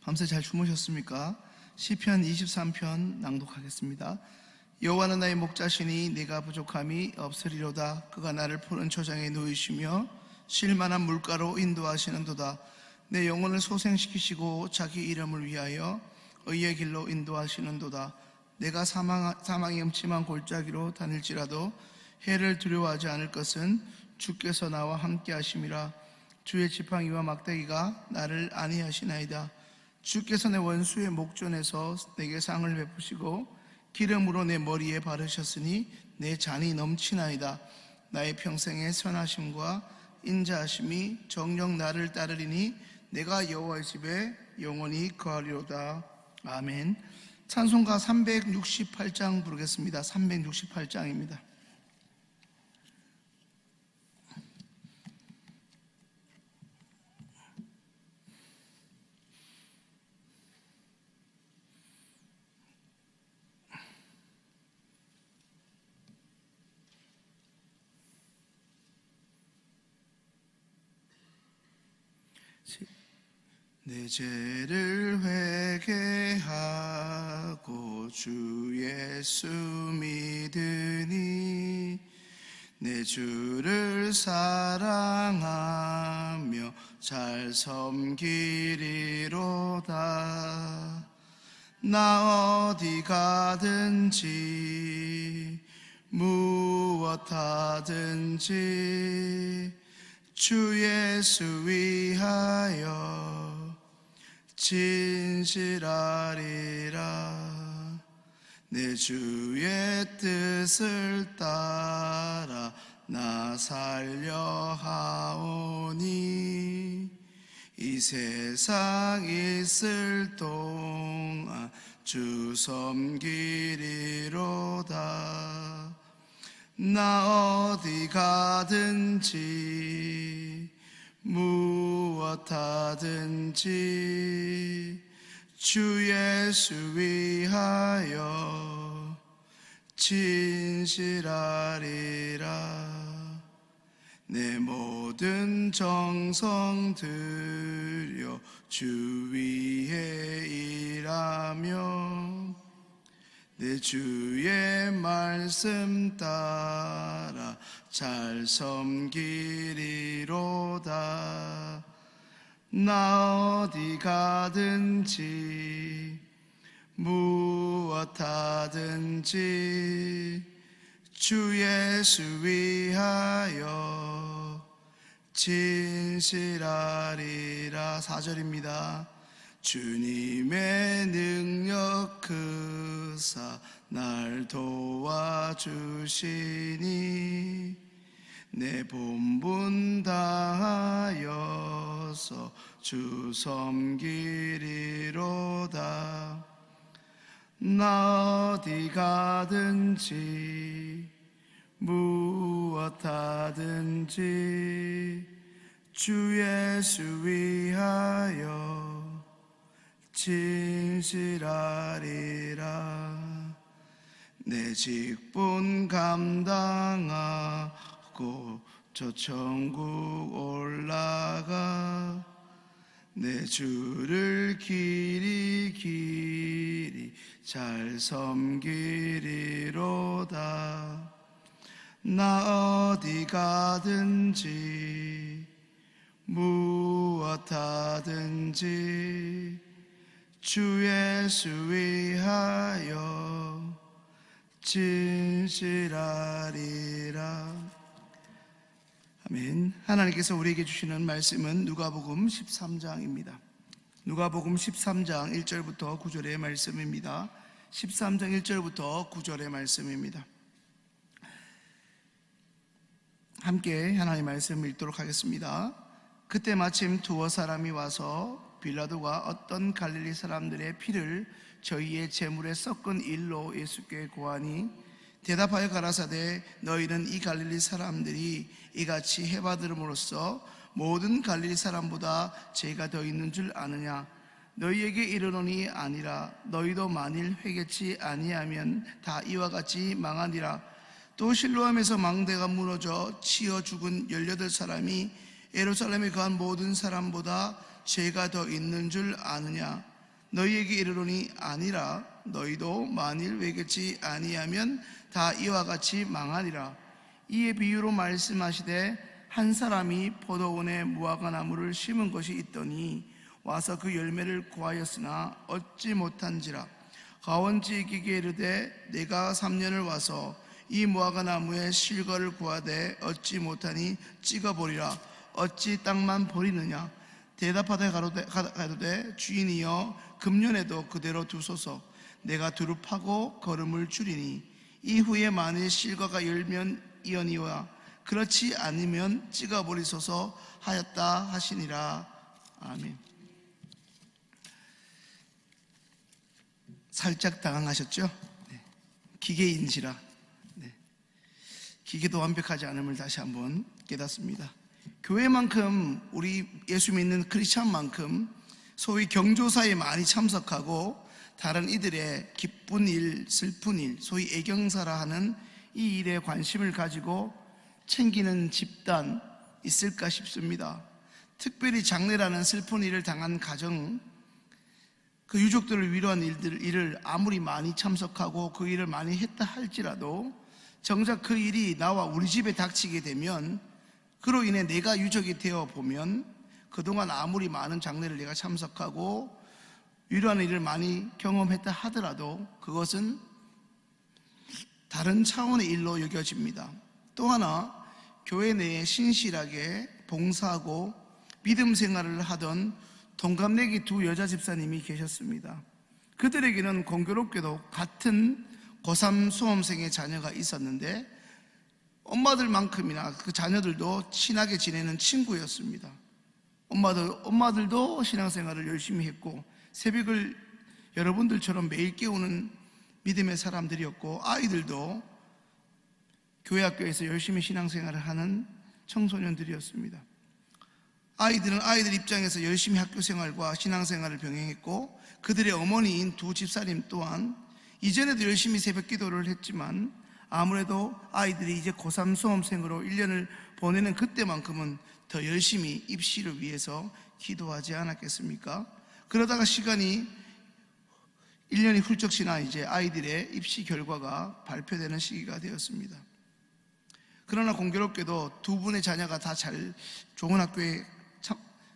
밤새 잘 주무셨습니까? 시편 23편 낭독하겠습니다. 여호와는 나의 목자시니 내가 부족함이 없으리로다. 그가 나를 푸른 초장에 누이시며 쉴만한 물가로 인도하시는도다. 내 영혼을 소생시키시고 자기 이름을 위하여 의의 길로 인도하시는도다. 내가 사망의 음침한 골짜기로 다닐지라도 해를 두려워하지 않을 것은 주께서 나와 함께 하심이라. 주의 지팡이와 막대기가 나를 안위하시나이다. 주께서 내 원수의 목전에서 내게 상을 베푸시고 기름으로 내 머리에 바르셨으니 내 잔이 넘치나이다. 나의 평생의 선하심과 인자하심이 정녕 나를 따르리니 내가 여호와의 집에 영원히 거하리로다. 아멘. 찬송가 368장 부르겠습니다. 368장입니다. 내 죄를 회개하고 주 예수 믿으니 내 주를 사랑하며 잘 섬기리로다. 나 어디 가든지 무엇 하든지 주 예수 위하여 진실하리라. 내 주의 뜻을 따라 나 살려 하오니 이 세상 있을 동안 주 섬기리로다. 나 어디 가든지 무엇 하든지 주 예수 위하여 진실하리라. 내 모든 정성 들여 주 위에 일하며 내 주의 말씀 따라 잘 섬기리로다. 나 어디 가든지 무엇 하든지 주 예수 위하여 진실하리라. 4절입니다. 주님의 능력 크사 날 도와주시니 내 본분 다하여서 주 섬기리로다. 나 어디 가든지 무엇 하든지 주 예수 위하여 진실하리라. 내 직분 감당하고 저 천국 올라가 내 주를 길이 잘 섬기리로다. 나 어디 가든지 무엇 하든지 주 예수 위하여 진실하리라. 아멘. 하나님께서 우리에게 주시는 말씀은 누가복음 13장입니다. 누가복음 13장 1절부터 9절의 말씀입니다. 13장 1절부터 9절의 말씀입니다. 함께 하나님의 말씀을 읽도록 하겠습니다. 그때 마침 두어 사람이 와서 빌라도가 어떤 갈릴리 사람들의 피를 저희의 제물에 섞은 일로 예수께 고하니 대답하여 가라사대 너희는 이 갈릴리 사람들이 이같이 해받음으로써 모든 갈릴리 사람보다 죄가 더 있는 줄 아느냐? 너희에게 이르노니 아니라. 너희도 만일 회개치 아니하면 다 이와 같이 망하니라. 또 실로암에서 망대가 무너져 치여 죽은 18사람이 예루살렘에 거한 모든 사람보다 죄가 더 있는 줄 아느냐? 너희에게 이르노니 아니라 너희도 만일 외겠지 아니하면 다 이와 같이 망하리라. 이에 비유로 말씀하시되 한 사람이 포도원에 무화과 나무를 심은 것이 있더니 와서 그 열매를 구하였으나 얻지 못한지라. 가원지기게 이르되 내가 3년을 와서 이 무화과 나무의 실과를 구하되 얻지 못하니 찍어버리라. 어찌 땅만 버리느냐. 대답하되 가로되 주인이여 금년에도 그대로 두소서. 내가 두루 파고 거름을 줄이니 이후에 만일 실과가 열면 이언이와 그렇지 않으면 찍어버리소서 하였다 하시니라. 아멘. 살짝 당황하셨죠? 네. 기계인지라. 네. 기계도 완벽하지 않음을 다시 한번 깨닫습니다. 교회만큼, 우리 예수 믿는 크리스찬만큼 소위 경조사에 많이 참석하고 다른 이들의 기쁜 일, 슬픈 일, 소위 애경사라 하는 이 일에 관심을 가지고 챙기는 집단 있을까 싶습니다. 특별히 장례라는 슬픈 일을 당한 가정, 그 유족들을 위로한 일을 아무리 많이 참석하고 그 일을 많이 했다 할지라도 정작 그 일이 나와 우리 집에 닥치게 되면, 그로 인해 내가 유족이 되어 보면 그동안 아무리 많은 장례를 내가 참석하고 위로하는 일을 많이 경험했다 하더라도 그것은 다른 차원의 일로 여겨집니다. 또 하나, 교회 내에 신실하게 봉사하고 믿음 생활을 하던 동갑내기 두 여자 집사님이 계셨습니다. 그들에게는 공교롭게도 같은 고3 수험생의 자녀가 있었는데 엄마들만큼이나 그 자녀들도 친하게 지내는 친구였습니다. 엄마들도 신앙생활을 열심히 했고 새벽을 여러분들처럼 매일 깨우는 믿음의 사람들이었고, 아이들도 교회 학교에서 열심히 신앙생활을 하는 청소년들이었습니다. 아이들은 아이들 입장에서 열심히 학교생활과 신앙생활을 병행했고, 그들의 어머니인 두 집사님 또한 이전에도 열심히 새벽 기도를 했지만 아무래도 아이들이 이제 고3 수험생으로 1년을 보내는 그때만큼은 더 열심히 입시를 위해서 기도하지 않았겠습니까? 그러다가 시간이 1년이 훌쩍 지나 이제 아이들의 입시 결과가 발표되는 시기가 되었습니다. 그러나 공교롭게도 두 분의 자녀가 다 잘 좋은 학교에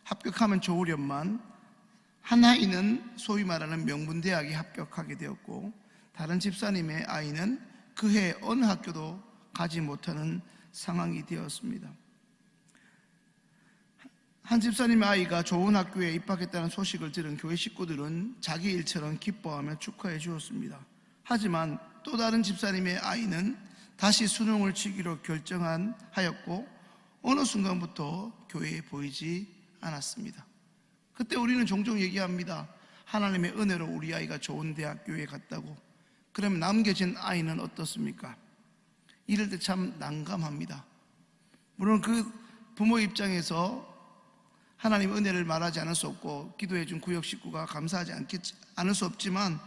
합격하면 좋으련만 한 아이는 소위 말하는 명문대학에 합격하게 되었고, 다른 집사님의 아이는 그해 어느 학교도 가지 못하는 상황이 되었습니다. 한 집사님의 아이가 좋은 학교에 입학했다는 소식을 들은 교회 식구들은 자기 일처럼 기뻐하며 축하해 주었습니다. 하지만 또 다른 집사님의 아이는 다시 수능을 치기로 결정하였고 어느 순간부터 교회에 보이지 않았습니다. 그때 우리는 종종 얘기합니다. 하나님의 은혜로 우리 아이가 좋은 대학교에 갔다고. 그러면 남겨진 아이는 어떻습니까? 이럴 때 참 난감합니다. 물론 그 부모 입장에서 하나님의 은혜를 말하지 않을 수 없고 기도해 준 구역 식구가 감사하지 않을 수 없지만,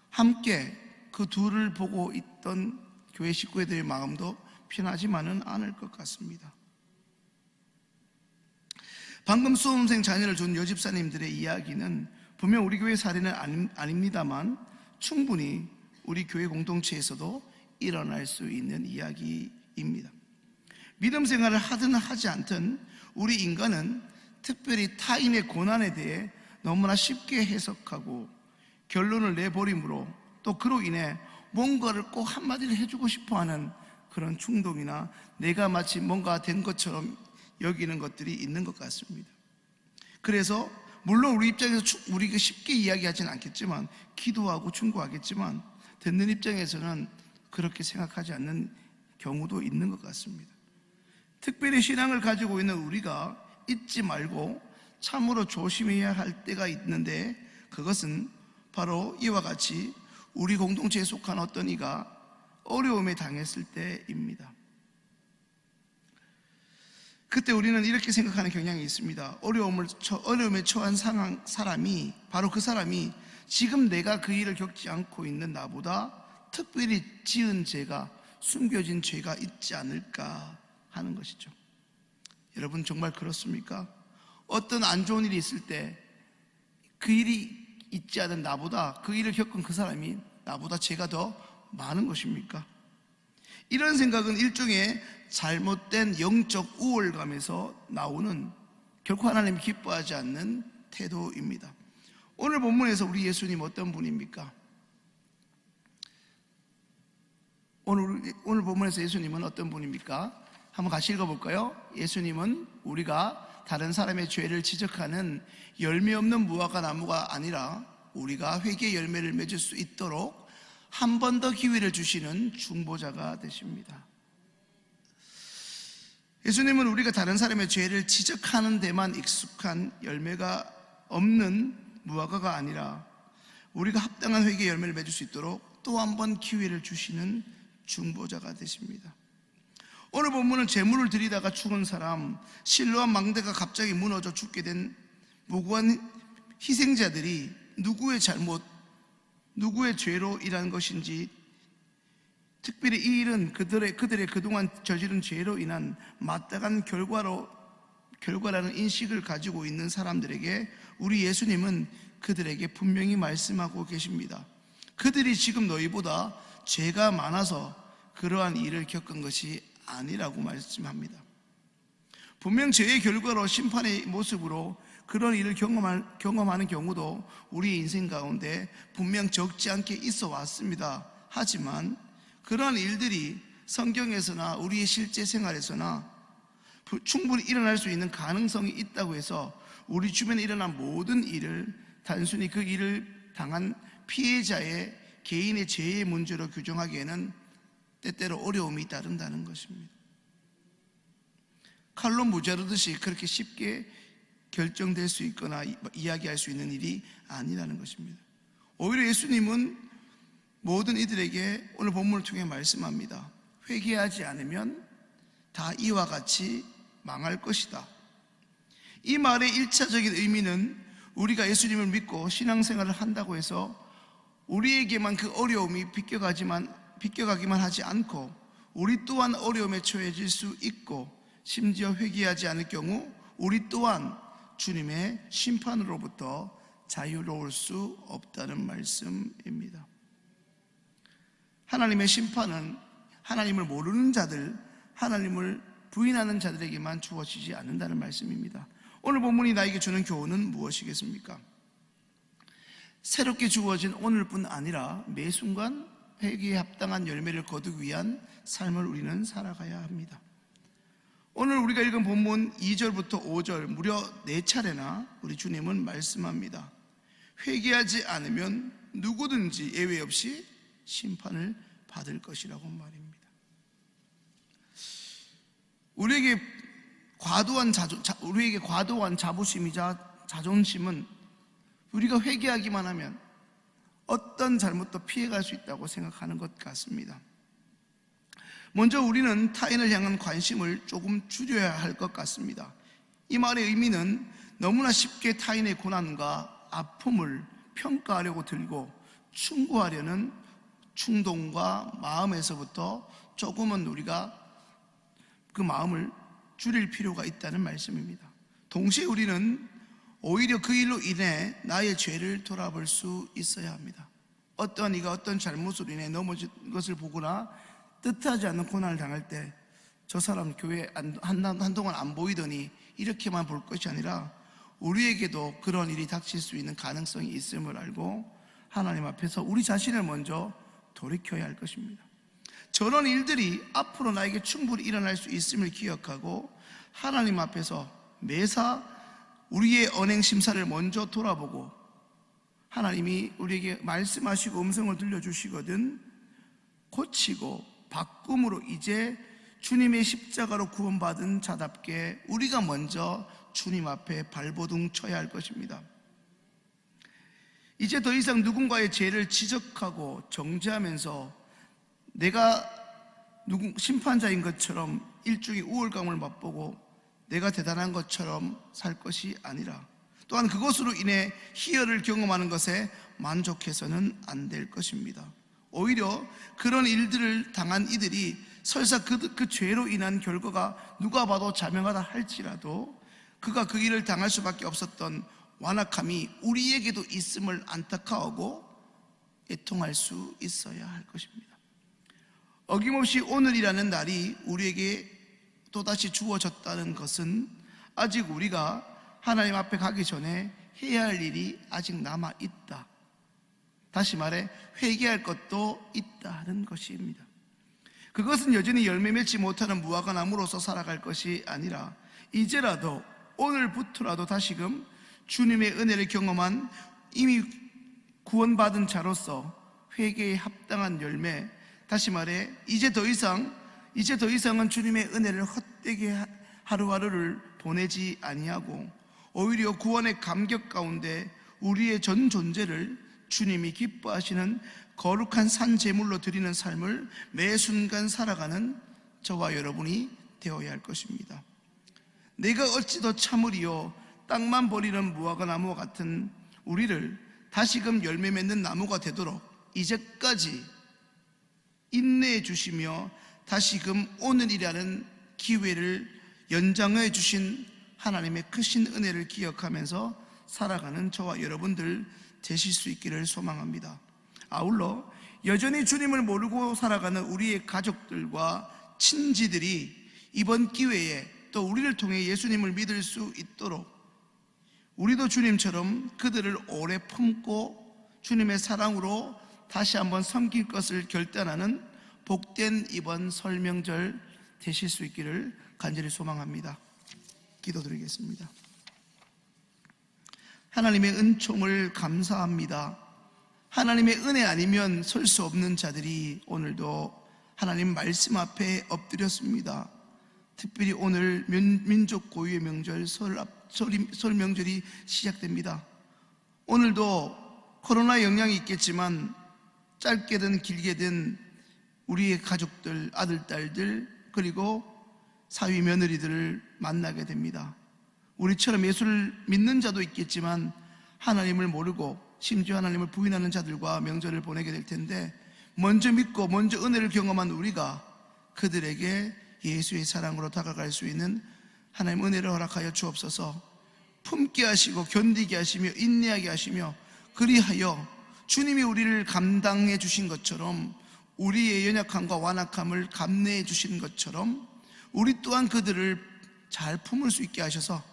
함께 그 둘을 보고 있던 교회 식구들의 마음도 편하지만은 않을 것 같습니다. 방금 수험생 자녀를 둔 여집사님들의 이야기는 분명 우리 교회 사례는 아닙니다만 충분히 우리 교회 공동체에서도 일어날 수 있는 이야기입니다. 믿음 생활을 하든 하지 않든 우리 인간은 특별히 타인의 고난에 대해 너무나 쉽게 해석하고 결론을 내버림으로, 또 그로 인해 뭔가를 꼭 한마디를 해주고 싶어하는 그런 충동이나 내가 마치 뭔가 된 것처럼 여기는 것들이 있는 것 같습니다. 그래서 물론 우리 입장에서 우리가 쉽게 이야기하지는 않겠지만, 기도하고 충고하겠지만 듣는 입장에서는 그렇게 생각하지 않는 경우도 있는 것 같습니다. 특별히 신앙을 가지고 있는 우리가 잊지 말고 참으로 조심해야 할 때가 있는데, 그것은 바로 이와 같이 우리 공동체에 속한 어떤 이가 어려움에 당했을 때입니다. 그때 우리는 이렇게 생각하는 경향이 있습니다. 어려움에 처한 사람이, 바로 그 사람이 지금 내가 그 일을 겪지 않고 있는 나보다 특별히 지은 죄가, 숨겨진 죄가 있지 않을까 하는 것이죠. 여러분 정말 그렇습니까? 어떤 안 좋은 일이 있을 때 그 일이 있지 않은 나보다, 그 일을 겪은 그 사람이 나보다 죄가 더 많은 것입니까? 이런 생각은 일종의 잘못된 영적 우월감에서 나오는, 결코 하나님이 기뻐하지 않는 태도입니다. 오늘 본문에서 우리 예수님 어떤 분입니까? 오늘 본문에서 예수님은 어떤 분입니까? 한번 같이 읽어볼까요? 예수님은 우리가 다른 사람의 죄를 지적하는 열매 없는 무화과 나무가 아니라 우리가 회개의 열매를 맺을 수 있도록 한 번 더 기회를 주시는 중보자가 되십니다. 예수님은 우리가 다른 사람의 죄를 지적하는 데만 익숙한 열매가 없는 무화과가 아니라 우리가 합당한 회개의 열매를 맺을 수 있도록 또 한 번 기회를 주시는 중보자가 되십니다. 오늘 본문은 제물을 드리다가 죽은 사람, 실로암 망대가 갑자기 무너져 죽게 된 무고한 희생자들이 누구의 잘못, 누구의 죄로 일한 것인지, 특별히 이 일은 그들의 그동안 저지른 죄로 인한 마땅한 결과라는 인식을 가지고 있는 사람들에게 우리 예수님은 그들에게 분명히 말씀하고 계십니다. 그들이 지금 너희보다 죄가 많아서 그러한 일을 겪은 것이 아니라고 말씀합니다. 분명 죄의 결과로 심판의 모습으로 그런 일을 경험하는 경우도 우리 인생 가운데 분명 적지 않게 있어 왔습니다. 하지만 그러한 일들이 성경에서나 우리의 실제 생활에서나 충분히 일어날 수 있는 가능성이 있다고 해서 우리 주변에 일어난 모든 일을 단순히 그 일을 당한 피해자의 개인의 죄의 문제로 규정하기에는 때때로 어려움이 따른다는 것입니다. 칼로 무자르듯이 그렇게 쉽게 결정될 수 있거나 이야기할 수 있는 일이 아니라는 것입니다. 오히려 예수님은 모든 이들에게 오늘 본문을 통해 말씀합니다. 회개하지 않으면 다 이와 같이 망할 것이다. 이 말의 1차적인 의미는 우리가 예수님을 믿고 신앙생활을 한다고 해서 우리에게만 그 어려움이 비껴가기만 하지 않고 우리 또한 어려움에 처해질 수 있고, 심지어 회개하지 않을 경우 우리 또한 주님의 심판으로부터 자유로울 수 없다는 말씀입니다. 하나님의 심판은 하나님을 모르는 자들, 하나님을 부인하는 자들에게만 주어지지 않는다는 말씀입니다. 오늘 본문이 나에게 주는 교훈은 무엇이겠습니까? 새롭게 주어진 오늘뿐 아니라 매 순간 회개에 합당한 열매를 거두기 위한 삶을 우리는 살아가야 합니다. 오늘 우리가 읽은 본문 2절부터 5절 무려 4차례나 우리 주님은 말씀합니다. 회개하지 않으면 누구든지 예외 없이 심판을 받을 것이라고 말입니다. 우리에게 과도한 자부심이자 자존심은 우리가 회개하기만 하면 어떤 잘못도 피해갈 수 있다고 생각하는 것 같습니다. 먼저 우리는 타인을 향한 관심을 조금 줄여야 할 것 같습니다. 이 말의 의미는 너무나 쉽게 타인의 고난과 아픔을 평가하려고 들고 충고하려는 충동과 마음에서부터 조금은 우리가 그 마음을 줄일 필요가 있다는 말씀입니다. 동시에 우리는 오히려 그 일로 인해 나의 죄를 돌아볼 수 있어야 합니다. 어떠한 이가 어떤 잘못으로 인해 넘어진 것을 보거나 뜻하지 않는 고난을 당할 때 저 사람 교회 한동안 안 보이더니 이렇게만 볼 것이 아니라 우리에게도 그런 일이 닥칠 수 있는 가능성이 있음을 알고 하나님 앞에서 우리 자신을 먼저 돌이켜야 할 것입니다. 저런 일들이 앞으로 나에게 충분히 일어날 수 있음을 기억하고 하나님 앞에서 매사 우리의 언행 심사를 먼저 돌아보고, 하나님이 우리에게 말씀하시고 음성을 들려주시거든 고치고 바꿈으로 이제 주님의 십자가로 구원받은 자답게 우리가 먼저 주님 앞에 발버둥 쳐야 할 것입니다. 이제 더 이상 누군가의 죄를 지적하고 정죄하면서 내가 심판자인 것처럼 일종의 우월감을 맛보고 내가 대단한 것처럼 살 것이 아니라, 또한 그것으로 인해 희열을 경험하는 것에 만족해서는 안 될 것입니다. 오히려 그런 일들을 당한 이들이 설사 그 죄로 인한 결과가 누가 봐도 자명하다 할지라도 그가 그 일을 당할 수밖에 없었던 완악함이 우리에게도 있음을 안타까워하고 애통할 수 있어야 할 것입니다. 어김없이 오늘이라는 날이 우리에게 또다시 주어졌다는 것은 아직 우리가 하나님 앞에 가기 전에 해야 할 일이 아직 남아있다, 다시 말해 회개할 것도 있다는 것입니다. 그것은 여전히 열매 맺지 못하는 무화과 나무로서 살아갈 것이 아니라 이제라도, 오늘부터라도 다시금 주님의 은혜를 경험한 이미 구원받은 자로서 회개에 합당한 열매, 다시 말해 이제 더 이상은 주님의 은혜를 헛되게 하루하루를 보내지 아니하고 오히려 구원의 감격 가운데 우리의 전 존재를 주님이 기뻐하시는 거룩한 산 제물로 드리는 삶을 매 순간 살아가는 저와 여러분이 되어야 할 것입니다. 내가 어찌 더 참으리요, 땅만 버리는 무화과 나무와 같은 우리를 다시금 열매 맺는 나무가 되도록 이제까지 인내해 주시며 다시금 오늘이라는 기회를 연장해 주신 하나님의 크신 은혜를 기억하면서 살아가는 저와 여러분들 되실 수 있기를 소망합니다. 아울러 여전히 주님을 모르고 살아가는 우리의 가족들과 친지들이 이번 기회에 또 우리를 통해 예수님을 믿을 수 있도록 우리도 주님처럼 그들을 오래 품고 주님의 사랑으로 다시 한번 섬길 것을 결단하는 복된 이번 설 명절 되실 수 있기를 간절히 소망합니다. 기도드리겠습니다. 하나님의 은총을 감사합니다. 하나님의 은혜 아니면 설 수 없는 자들이 오늘도 하나님 말씀 앞에 엎드렸습니다. 특별히 오늘 민족 고유의 명절 설 명절이 시작됩니다. 오늘도 코로나 영향이 있겠지만 짧게든 길게든 우리의 가족들, 아들, 딸들, 그리고 사위 며느리들을 만나게 됩니다. 우리처럼 예수를 믿는 자도 있겠지만 하나님을 모르고 심지어 하나님을 부인하는 자들과 명절을 보내게 될 텐데, 먼저 믿고 먼저 은혜를 경험한 우리가 그들에게 예수의 사랑으로 다가갈 수 있는 하나님 은혜를 허락하여 주옵소서. 품게 하시고 견디게 하시며 인내하게 하시며, 그리하여 주님이 우리를 감당해 주신 것처럼, 우리의 연약함과 완악함을 감내해 주신 것처럼 우리 또한 그들을 잘 품을 수 있게 하셔서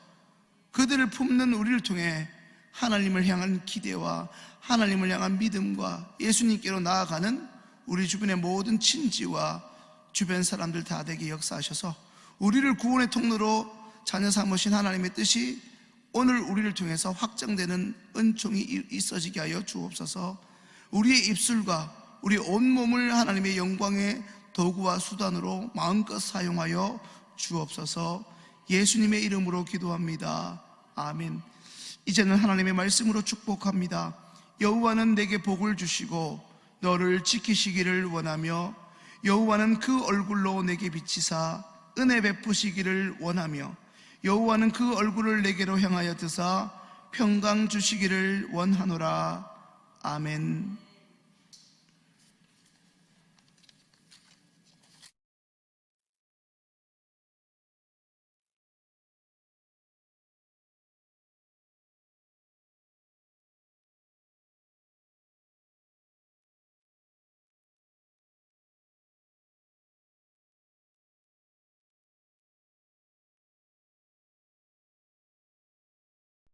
그들을 품는 우리를 통해 하나님을 향한 기대와 하나님을 향한 믿음과 예수님께로 나아가는 우리 주변의 모든 친지와 주변 사람들 다 되게 역사하셔서 우리를 구원의 통로로 자녀 삼으신 하나님의 뜻이 오늘 우리를 통해서 확장되는 은총이 있어지게 하여 주옵소서. 우리의 입술과 우리 온몸을 하나님의 영광의 도구와 수단으로 마음껏 사용하여 주옵소서. 예수님의 이름으로 기도합니다. 아멘. 이제는 하나님의 말씀으로 축복합니다. 여호와는 내게 복을 주시고 너를 지키시기를 원하며, 여호와는 그 얼굴로 내게 비치사 은혜 베푸시기를 원하며, 여호와는 그 얼굴을 내게로 향하여 드사 평강 주시기를 원하노라. 아멘.